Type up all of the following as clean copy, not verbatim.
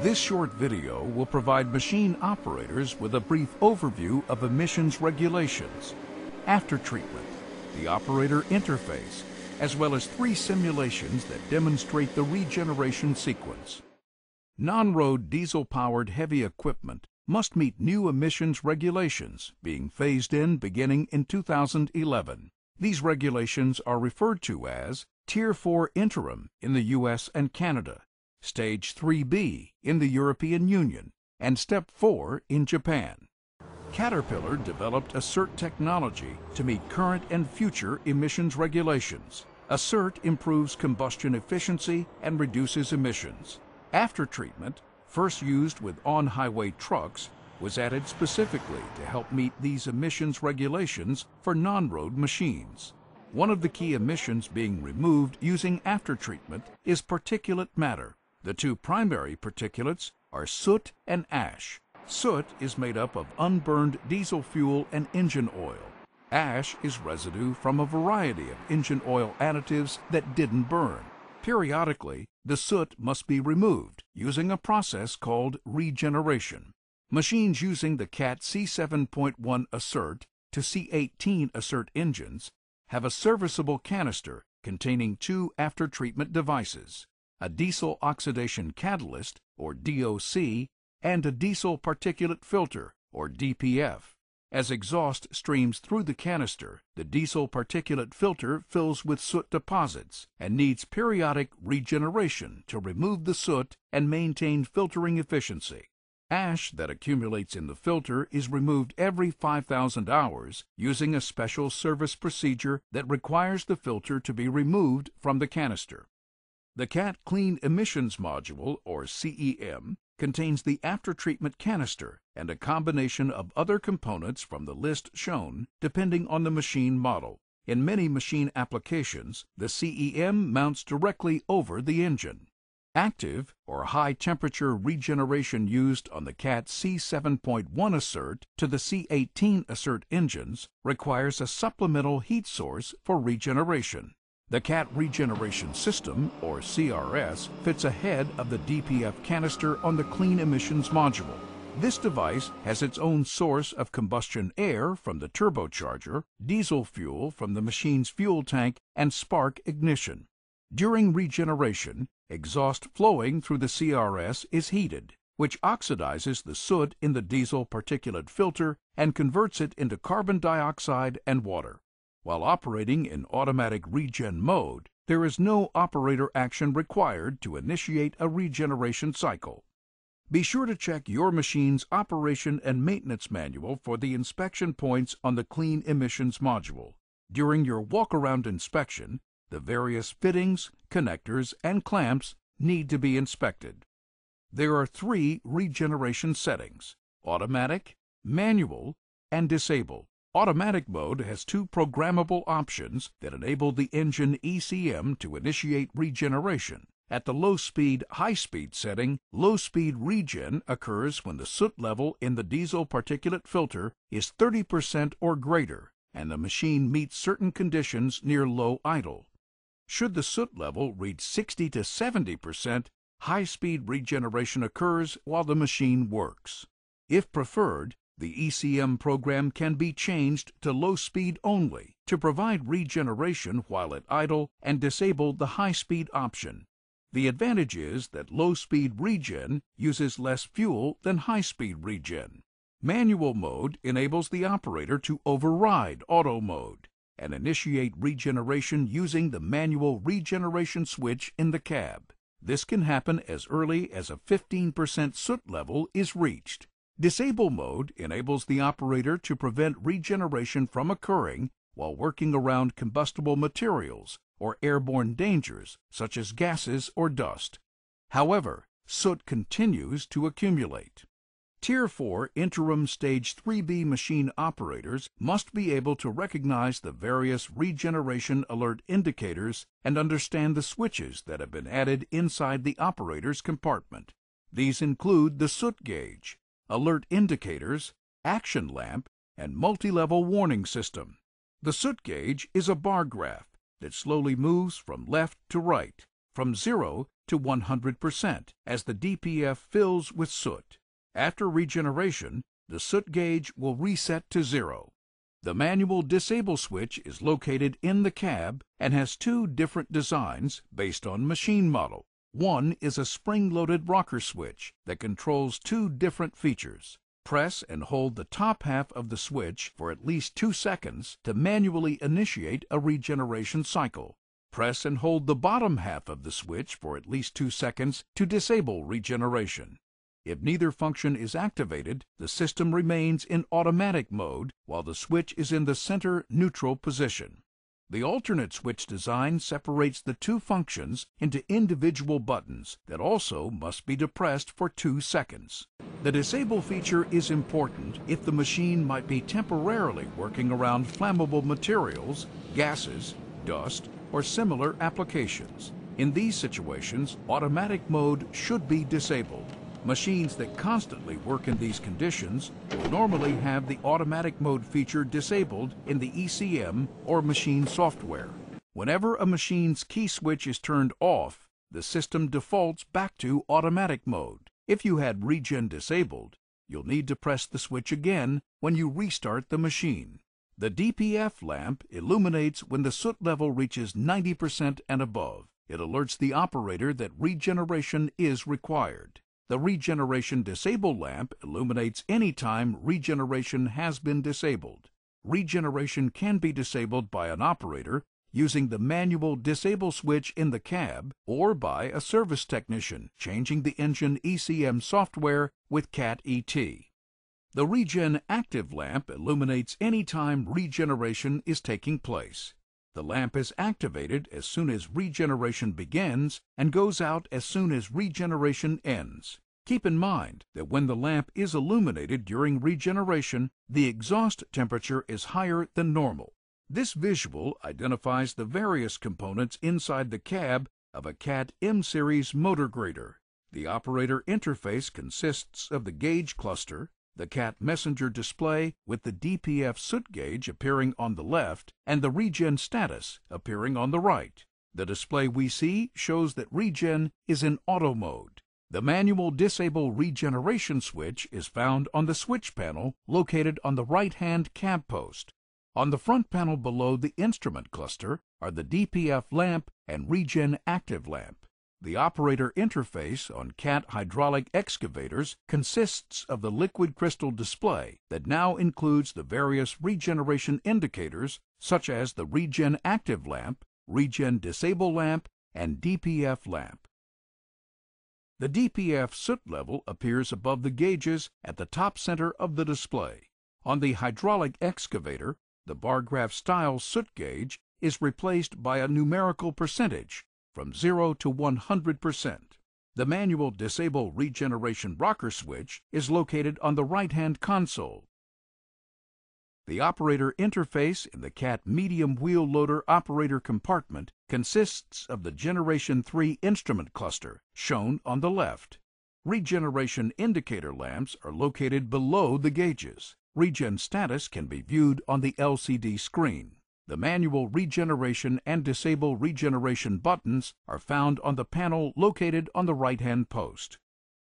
This short video will provide machine operators with a brief overview of emissions regulations, aftertreatment, the operator interface, as well as 3 simulations that demonstrate the regeneration sequence. Non-road diesel-powered heavy equipment must meet new emissions regulations being phased in beginning in 2011. These regulations are referred to as Tier 4 Interim in the US and Canada, Stage 3B in the European Union, and Step 4 in Japan. Caterpillar developed a soot technology to meet current and future emissions regulations. A soot improves combustion efficiency and reduces emissions. Aftertreatment, first used with on-highway trucks, was added specifically to help meet these emissions regulations for non-road machines. One of the key emissions being removed using aftertreatment is particulate matter. The 2 primary particulates are soot and ash. Soot is made up of unburned diesel fuel and engine oil. Ash is residue from a variety of engine oil additives that didn't burn. Periodically, the soot must be removed using a process called regeneration. Machines using the CAT C7.1 Assert to C18 Assert engines have a serviceable canister containing 2 aftertreatment devices, a diesel oxidation catalyst, or DOC, and a diesel particulate filter, or DPF. As exhaust streams through the canister, the diesel particulate filter fills with soot deposits and needs periodic regeneration to remove the soot and maintain filtering efficiency. Ash that accumulates in the filter is removed every 5,000 hours using a special service procedure that requires the filter to be removed from the canister. The CAT Clean Emissions Module, or CEM, contains the aftertreatment canister and a combination of other components from the list shown depending on the machine model. In many machine applications, the CEM mounts directly over the engine. Active or high-temperature regeneration used on the CAT C7.1 Assert to the C18 Assert engines requires a supplemental heat source for regeneration. The CAT Regeneration System, or CRS, fits ahead of the DPF canister on the Clean Emissions Module. This device has its own source of combustion air from the turbocharger, diesel fuel from the machine's fuel tank, and spark ignition. During regeneration, exhaust flowing through the CRS is heated, which oxidizes the soot in the diesel particulate filter and converts it into carbon dioxide and water. While operating in automatic regen mode, there is no operator action required to initiate a regeneration cycle. Be sure to check your machine's operation and maintenance manual for the inspection points on the Clean Emissions Module. During your walk-around inspection, the various fittings, connectors, and clamps need to be inspected. There are 3 regeneration settings: automatic, manual, and disable. Automatic mode has 2 programmable options that enable the engine ECM to initiate regeneration. At the low-speed, high-speed setting, low-speed regen occurs when the soot level in the diesel particulate filter is 30% or greater, and the machine meets certain conditions near low idle. Should the soot level reach 60 to 70%, high-speed regeneration occurs while the machine works. If preferred, the ECM program can be changed to low speed only to provide regeneration while at idle and disable the high-speed option. The advantage is that low-speed regen uses less fuel than high-speed regen. Manual mode enables the operator to override auto mode and initiate regeneration using the manual regeneration switch in the cab. This can happen as early as a 15% soot level is reached. Disable mode enables the operator to prevent regeneration from occurring while working around combustible materials or airborne dangers such as gases or dust. However, soot continues to accumulate. Tier 4 Interim Stage 3B machine operators must be able to recognize the various regeneration alert indicators and understand the switches that have been added inside the operator's compartment. These include the soot gauge, alert indicators, action lamp, and multi-level warning system. The soot gauge is a bar graph that slowly moves from left to right, from 0 to 100% as the DPF fills with soot. After regeneration, the soot gauge will reset to 0. The manual disable switch is located in the cab and has two different designs based on machine model. One is a spring-loaded rocker switch that controls two different features. Press and hold the top half of the switch for at least 2 seconds to manually initiate a regeneration cycle. Press and hold the bottom half of the switch for at least 2 seconds to disable regeneration. If neither function is activated, the system remains in automatic mode while the switch is in the center neutral position. The alternate switch design separates the two functions into individual buttons that also must be depressed for 2 seconds. The disable feature is important if the machine might be temporarily working around flammable materials, gases, dust, or similar applications. In these situations, automatic mode should be disabled. Machines that constantly work in these conditions will normally have the automatic mode feature disabled in the ECM or machine software. Whenever a machine's key switch is turned off, the system defaults back to automatic mode. If you had regen disabled, you'll need to press the switch again when you restart the machine. The DPF lamp illuminates when the soot level reaches 90% and above. It alerts the operator that regeneration is required. The Regeneration Disable lamp illuminates any time regeneration has been disabled. Regeneration can be disabled by an operator using the manual disable switch in the cab or by a service technician changing the engine ECM software with CAT-ET. The Regen Active lamp illuminates any time regeneration is taking place. The lamp is activated as soon as regeneration begins and goes out as soon as regeneration ends. Keep in mind that when the lamp is illuminated during regeneration, the exhaust temperature is higher than normal. This visual identifies the various components inside the cab of a CAT M-Series motor grader. The operator interface consists of the gauge cluster, the CAT messenger display with the DPF soot gauge appearing on the left and the regen status appearing on the right. The display we see shows that regen is in auto mode. The manual disable regeneration switch is found on the switch panel located on the right-hand cab post. On the front panel below the instrument cluster are the DPF lamp and Regen Active lamp. The operator interface on CAT hydraulic excavators consists of the liquid crystal display that now includes the various regeneration indicators such as the Regen Active lamp, Regen Disable lamp, and DPF lamp. The DPF soot level appears above the gauges at the top center of the display. On the hydraulic excavator, the bar graph style soot gauge is replaced by a numerical percentage from 0 to 100%. The manual disable regeneration rocker switch is located on the right-hand console. The operator interface in the CAT medium wheel loader operator compartment consists of the Generation 3 instrument cluster, shown on the left. Regeneration indicator lamps are located below the gauges. Regen status can be viewed on the LCD screen. The manual regeneration and disable regeneration buttons are found on the panel located on the right-hand post.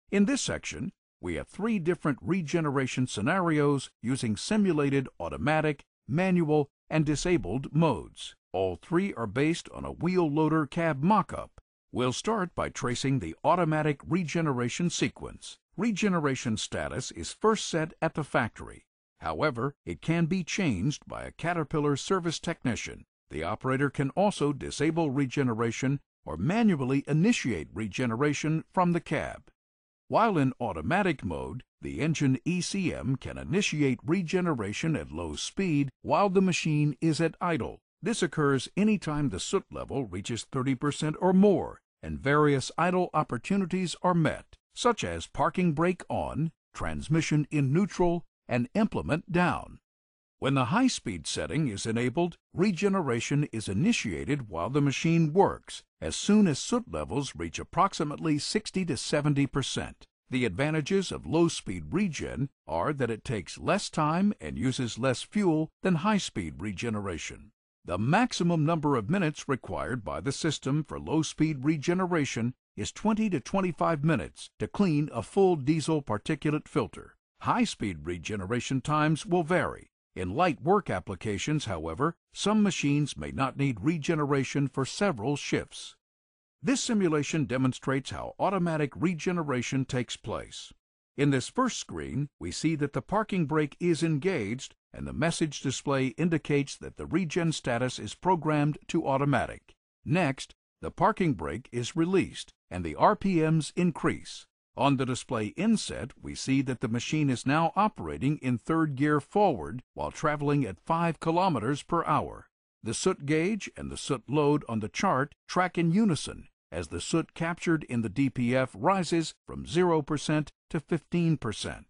In this section, we have 3 different regeneration scenarios using simulated automatic, manual, and disabled modes. All 3 are based on a wheel loader cab mock-up. We'll start by tracing the automatic regeneration sequence. Regeneration status is first set at the factory. However, it can be changed by a Caterpillar service technician. The operator can also disable regeneration or manually initiate regeneration from the cab. While in automatic mode, the engine ECM can initiate regeneration at low speed while the machine is at idle. This occurs anytime the soot level reaches 30% or more and various idle opportunities are met, such as parking brake on, transmission in neutral, and implement down. When the high-speed setting is enabled, regeneration is initiated while the machine works as soon as soot levels reach approximately 60 to 70%. The advantages of low-speed regen are that it takes less time and uses less fuel than high-speed regeneration. The maximum number of minutes required by the system for low-speed regeneration is 20 to 25 minutes to clean a full diesel particulate filter. High-speed regeneration times will vary. In light work applications, however, some machines may not need regeneration for several shifts. This simulation demonstrates how automatic regeneration takes place. In this first screen, we see that the parking brake is engaged and the message display indicates that the regen status is programmed to automatic. Next, the parking brake is released and the RPMs increase. On the display inset, we see that the machine is now operating in third gear forward while traveling at 5 kilometers per hour. The soot gauge and the soot load on the chart track in unison as the soot captured in the DPF rises from 0% to 15%.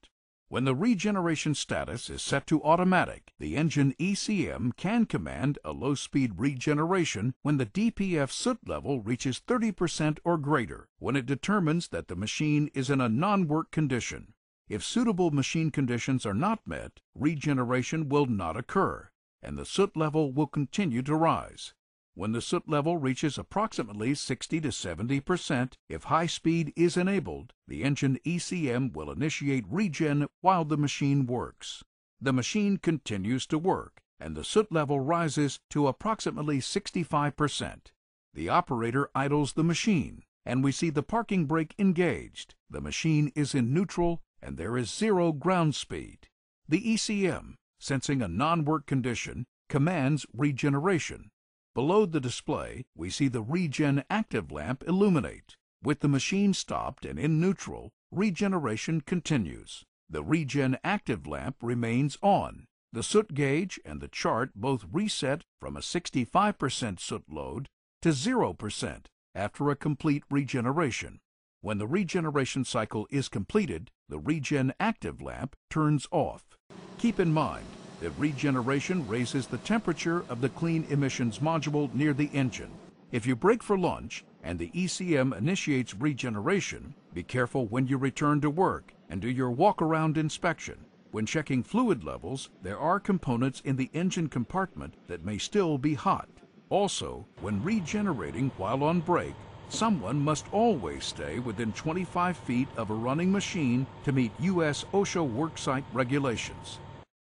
When the regeneration status is set to automatic, the engine ECM can command a low-speed regeneration when the DPF soot level reaches 30% or greater, when it determines that the machine is in a non-work condition. If suitable machine conditions are not met, regeneration will not occur, and the soot level will continue to rise. When the soot level reaches approximately 60 to 70%, if high speed is enabled, the engine ECM will initiate regen while the machine works. The machine continues to work, and the soot level rises to approximately 65%. The operator idles the machine, and we see the parking brake engaged. The machine is in neutral, and there is 0 ground speed. The ECM, sensing a non-work condition, commands regeneration. Below the display, we see the Regen active lamp illuminate. With the machine stopped and in neutral, regeneration continues. The Regen active lamp remains on. The soot gauge and the chart both reset from a 65% soot load to 0% after a complete regeneration. When the regeneration cycle is completed, the Regen active lamp turns off. Keep in mind that regeneration raises the temperature of the clean emissions module near the engine. If you break for lunch and the ECM initiates regeneration, be careful when you return to work and do your walk-around inspection. When checking fluid levels, there are components in the engine compartment that may still be hot. Also, when regenerating while on break, someone must always stay within 25 feet of a running machine to meet U.S. OSHA worksite regulations.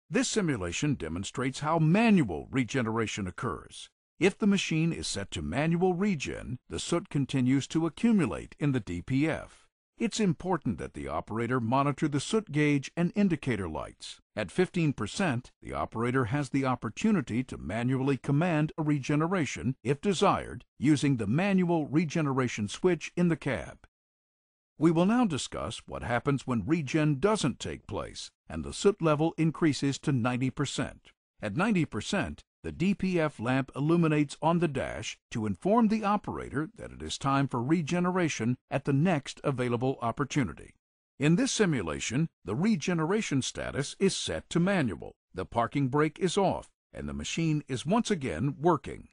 This simulation demonstrates how manual regeneration occurs. If the machine is set to manual regen, the soot continues to accumulate in the DPF. It's important that the operator monitor the soot gauge and indicator lights. At 15%, the operator has the opportunity to manually command a regeneration, if desired, using the manual regeneration switch in the cab. We will now discuss what happens when regen doesn't take place and the soot level increases to 90%. At 90%, the DPF lamp illuminates on the dash to inform the operator that it is time for regeneration at the next available opportunity. In this simulation, the regeneration status is set to manual, the parking brake is off, and the machine is once again working.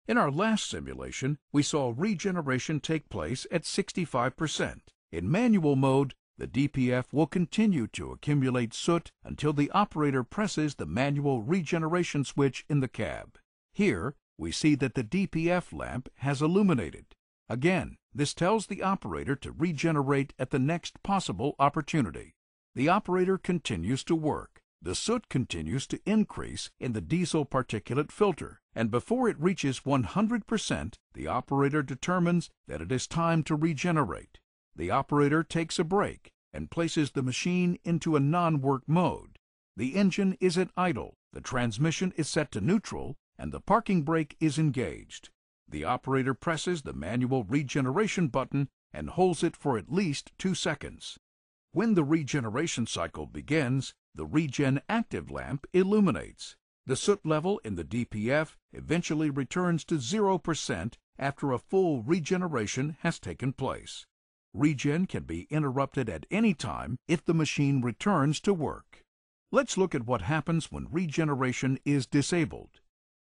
In our last simulation, we saw regeneration take place at 65%. In manual mode, the DPF will continue to accumulate soot until the operator presses the manual regeneration switch in the cab. Here, we see that the DPF lamp has illuminated. Again, this tells the operator to regenerate at the next possible opportunity. The operator continues to work. The soot continues to increase in the diesel particulate filter, and before it reaches 100%, the operator determines that it is time to regenerate. The operator takes a break and places the machine into a non-work mode. The engine is at idle, the transmission is set to neutral, and the parking brake is engaged. The operator presses the manual regeneration button and holds it for at least 2 seconds. When the regeneration cycle begins, the Regen active lamp illuminates. The soot level in the DPF eventually returns to 0% after a full regeneration has taken place. Regen can be interrupted at any time if the machine returns to work. Let's look at what happens when regeneration is disabled.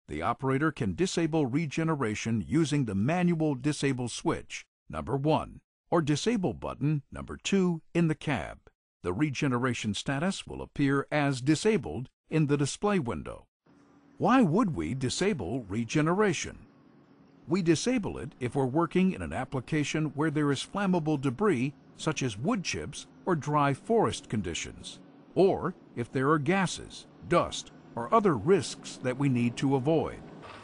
The operator can disable regeneration using the manual disable switch, number 1, or disable button, number 2, in the cab. The regeneration status will appear as disabled in the display window. Why would we disable regeneration? We disable it if we're working in an application where there is flammable debris such as wood chips or dry forest conditions, or if there are gases, dust, or other risks that we need to avoid.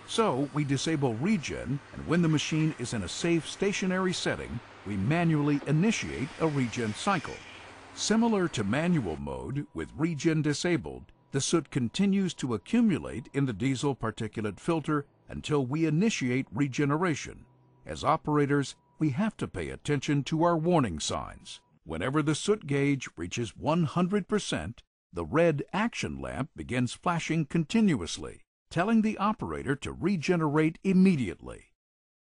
So we disable Regen, and when the machine is in a safe stationary setting, we manually initiate a regen cycle. Similar to manual mode, with Regen disabled, the soot continues to accumulate in the diesel particulate filter until we initiate regeneration. As operators, we have to pay attention to our warning signs. Whenever the soot gauge reaches 100%, the red action lamp begins flashing continuously, telling the operator to regenerate immediately.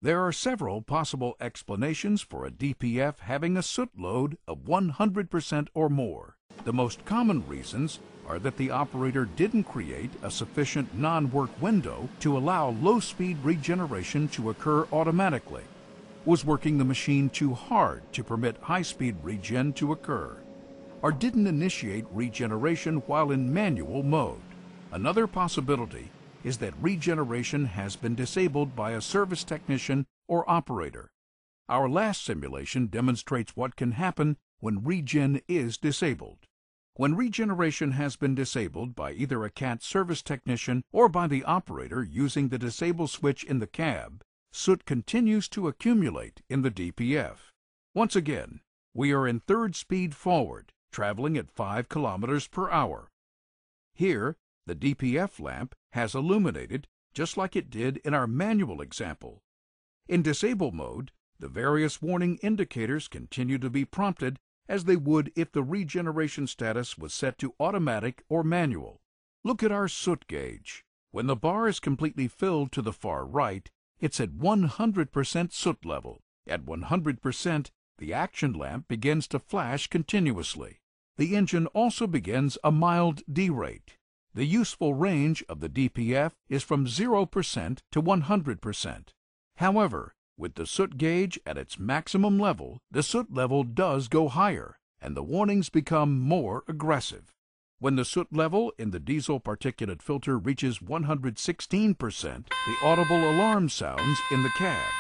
There are several possible explanations for a DPF having a soot load of 100% or more. The most common reasons are that the operator didn't create a sufficient non-work window to allow low-speed regeneration to occur automatically, was working the machine too hard to permit high-speed regen to occur, or didn't initiate regeneration while in manual mode. Another possibility is that regeneration has been disabled by a service technician or operator. Our last simulation demonstrates what can happen when regen is disabled. When regeneration has been disabled by either a CAT service technician or by the operator using the disable switch in the cab, soot continues to accumulate in the DPF. Once again, we are in third speed forward, traveling at 5 kilometers per hour. Here, the DPF lamp has illuminated just like it did in our manual example. In disable mode, the various warning indicators continue to be prompted as they would if the regeneration status was set to automatic or manual. Look at our soot gauge. When the bar is completely filled to the far right, it's at 100% soot level. At 100%, the action lamp begins to flash continuously. The engine also begins a mild derate. The useful range of the DPF is from 0% to 100%. However, with the soot gauge at its maximum level, the soot level does go higher, and the warnings become more aggressive. When the soot level in the diesel particulate filter reaches 116%, the audible alarm sounds in the cab.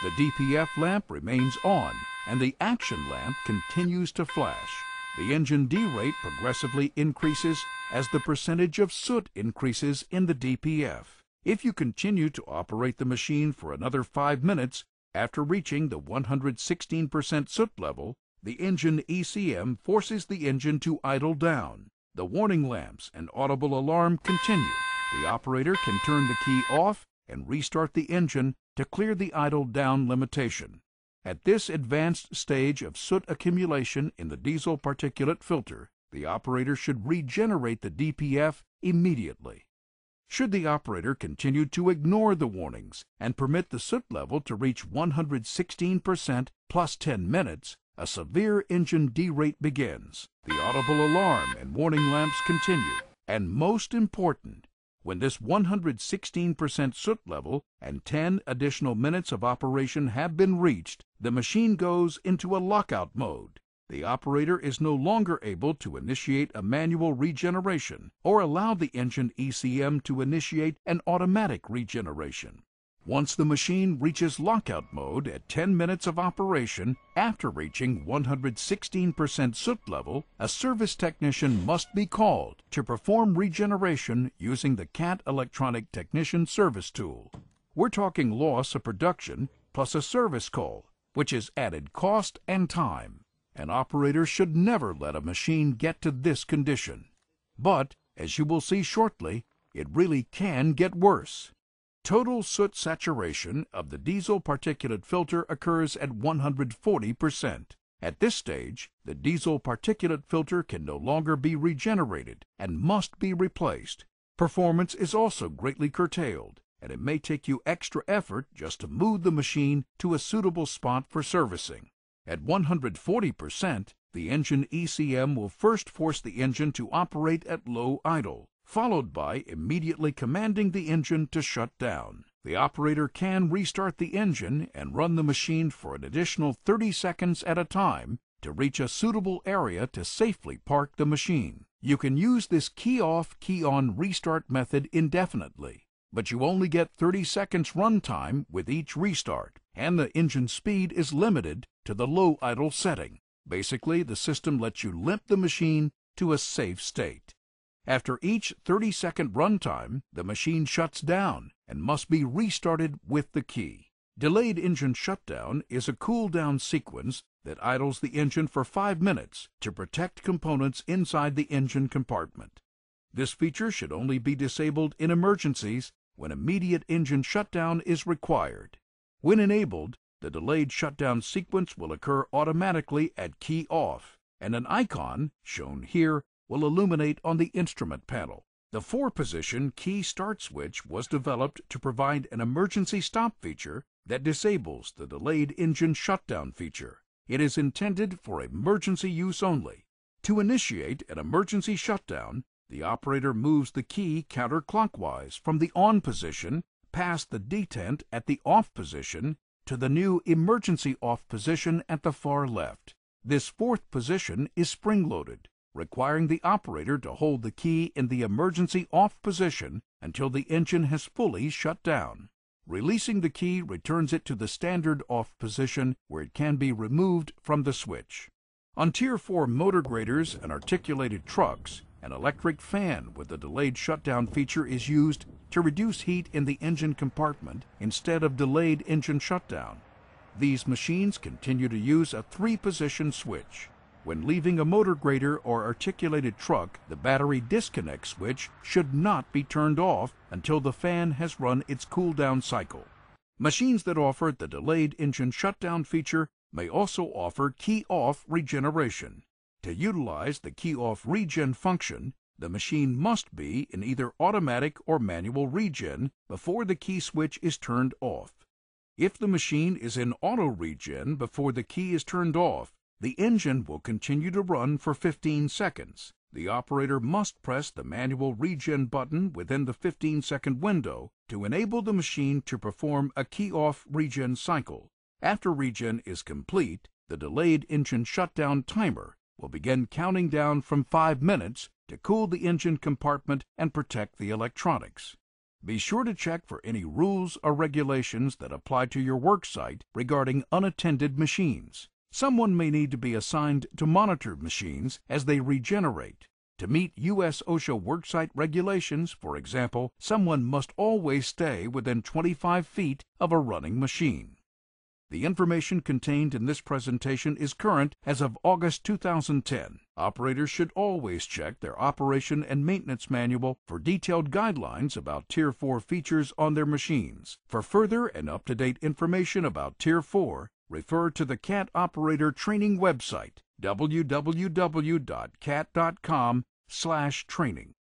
The DPF lamp remains on, and the action lamp continues to flash. The engine derate progressively increases as the percentage of soot increases in the DPF. If you continue to operate the machine for another 5 minutes after reaching the 116% soot level, the engine ECM forces the engine to idle down. The warning lamps and audible alarm continue. The operator can turn the key off and restart the engine to clear the idle down limitation. At this advanced stage of soot accumulation in the diesel particulate filter, the operator should regenerate the DPF immediately. Should the operator continue to ignore the warnings and permit the soot level to reach 116% plus 10 minutes, a severe engine derate begins. The audible alarm and warning lamps continue. And most important, when this 116% soot level and 10 additional minutes of operation have been reached, the machine goes into a lockout mode. The operator is no longer able to initiate a manual regeneration or allow the engine ECM to initiate an automatic regeneration. Once the machine reaches lockout mode at 10 minutes of operation, after reaching 116% soot level, a service technician must be called to perform regeneration using the CAT Electronic Technician Service Tool. We're talking loss of production plus a service call, which is added cost and time. An operator should never let a machine get to this condition. But, as you will see shortly, it really can get worse. Total soot saturation of the diesel particulate filter occurs at 140%. At this stage, the diesel particulate filter can no longer be regenerated and must be replaced. Performance is also greatly curtailed, and it may take you extra effort just to move the machine to a suitable spot for servicing. At 140%, the engine ECM will first force the engine to operate at low idle, followed by immediately commanding the engine to shut down. The operator can restart the engine and run the machine for an additional 30 seconds at a time to reach a suitable area to safely park the machine. You can use this key-off, key-on restart method indefinitely. but you only get 30 seconds runtime with each restart, and the engine speed is limited to the low idle setting. Basically, the system lets you limp the machine to a safe state. After each 30-second runtime, the machine shuts down and must be restarted with the key. Delayed engine shutdown is a cool-down sequence that idles the engine for 5 minutes to protect components inside the engine compartment. This feature should only be disabled in emergencies when immediate engine shutdown is required. When enabled, the delayed shutdown sequence will occur automatically at key off, and an icon, shown here, will illuminate on the instrument panel. The 4-position key start switch was developed to provide an emergency stop feature that disables the delayed engine shutdown feature. It is intended for emergency use only. To initiate an emergency shutdown, the operator moves the key counterclockwise from the on position past the detent at the off position to the new emergency off position at the far left. This 4th position is spring-loaded, requiring the operator to hold the key in the emergency off position until the engine has fully shut down. Releasing the key returns it to the standard off position where it can be removed from the switch. On Tier 4 motor graders and articulated trucks, an electric fan with the delayed shutdown feature is used to reduce heat in the engine compartment instead of delayed engine shutdown. These machines continue to use a 3-position switch. When leaving a motor grader or articulated truck, the battery disconnect switch should not be turned off until the fan has run its cool-down cycle. Machines that offer the delayed engine shutdown feature may also offer key-off regeneration. To utilize the key-off regen function, the machine must be in either automatic or manual regen before the key switch is turned off. If the machine is in auto regen before the key is turned off, the engine will continue to run for 15 seconds. The operator must press the manual regen button within the 15-second window to enable the machine to perform a key-off regen cycle. After regen is complete, the delayed engine shutdown timer will begin counting down from 5 minutes to cool the engine compartment and protect the electronics. Be sure to check for any rules or regulations that apply to your work site regarding unattended machines. Someone may need to be assigned to monitor machines as they regenerate. To meet U.S. OSHA worksite regulations, for example, someone must always stay within 25 feet of a running machine. The information contained in this presentation is current as of August 2010. Operators should always check their operation and maintenance manual for detailed guidelines about Tier 4 features on their machines. For further and up-to-date information about Tier 4, refer to the CAT Operator Training website, www.cat.com/training.